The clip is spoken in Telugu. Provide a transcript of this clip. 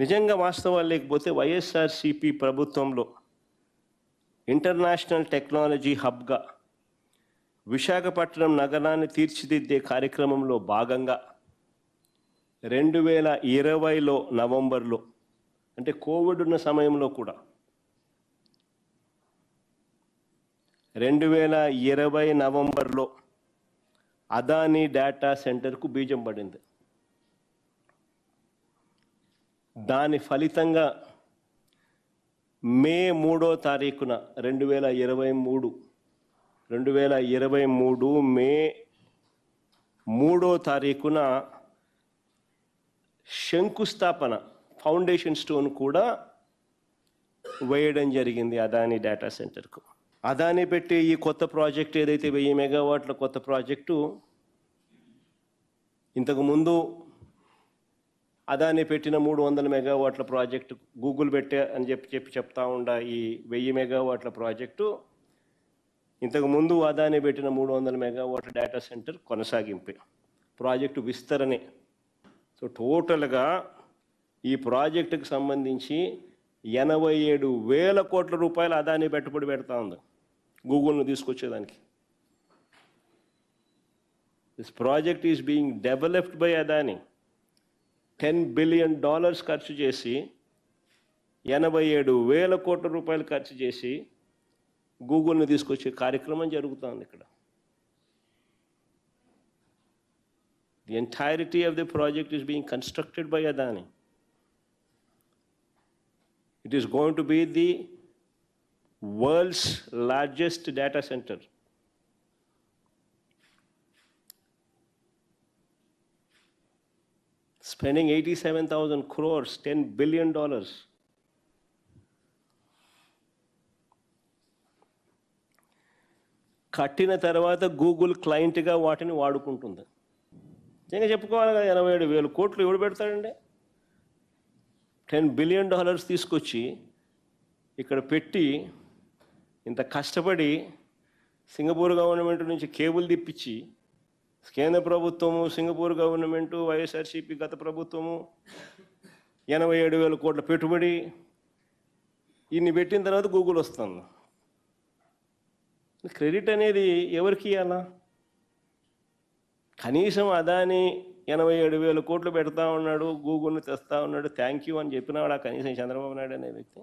నిజంగా వాస్తవాలు లేకపోతే వైఎస్ఆర్సీపీ ప్రభుత్వంలో ఇంటర్నేషనల్ టెక్నాలజీ హబ్గా విశాఖపట్నం నగరాన్ని తీర్చిదిద్దే కార్యక్రమంలో భాగంగా 2020లో నవంబర్లో, అంటే కోవిడ్ ఉన్న సమయంలో కూడా 2020 నవంబర్లో అదానీ డేటా సెంటర్కు బీజం పడింది. దాని ఫలితంగా మే 3వ తారీఖున 2023 మే 3వ తారీఖున శంకుస్థాపన ఫౌండేషన్ స్టోన్ కూడా వేయడం జరిగింది అదానీ డేటా సెంటర్కు. అదానీ పెట్టి ఈ కొత్త ప్రాజెక్ట్ ఏదైతే 1000 మెగావాట్ల కొత్త ప్రాజెక్టు, ఇంతకుముందు అదానీ పెట్టిన 300 మెగావాట్ల ప్రాజెక్టు గూగుల్ పెట్టే అని చెప్తా ఉండ ఈ 1000 మెగావాట్ల ప్రాజెక్టు ఇంతకుముందు అదానీ పెట్టిన 300 మెగావాట్ల డేటా సెంటర్ కొనసాగింపే ప్రాజెక్టు విస్తరణే. సో టోటల్గా ఈ ప్రాజెక్టుకు సంబంధించి 87,000 కోట్ల రూపాయలు అదానీ పెట్టుబడి పెడతా ఉంది గూగుల్ను తీసుకొచ్చేదానికి. This project is being developed by Adani. $10 billion ఖర్చు చేసి 87,000 కోట్ల రూపాయలు ఖర్చు చేసి గూగుల్ని తీసుకొచ్చే కార్యక్రమం జరుగుతుంది ఇక్కడ. The entirety of the project is being constructed by Adani. It is going to be the world's largest data center. Spending 87,000 crores, $10 billion. కట్టిన తర్వాత గూగుల్ క్లయింట్గా వాటిని వాడుకుంటుంది. నిజంగా చెప్పుకోవాలి కదా, 87,000 కోట్లు ఎవడు పెడతాడండి? $10 బిలియన్ తీసుకొచ్చి ఇక్కడ పెట్టి ఇంత కష్టపడి సింగపూర్ గవర్నమెంట్ నుంచి కేబుల్ తిప్పించి కేంద్ర ప్రభుత్వము, సింగపూర్ గవర్నమెంటు, వైఎస్ఆర్సీపీ గత ప్రభుత్వము 87,000 కోట్ల పెట్టుబడి ఇన్ని పెట్టిన తర్వాత గూగుల్ వస్తుంది. క్రెడిట్ అనేది ఎవరికి ఇవ్వాలా? కనీసం అదానీ 87,000 కోట్లు పెడతా ఉన్నాడు, గూగుల్ని తెస్తా ఉన్నాడు, థ్యాంక్ యూ అని చెప్పినవాడు కనీసం చంద్రబాబు నాయుడు అనే వ్యక్తి.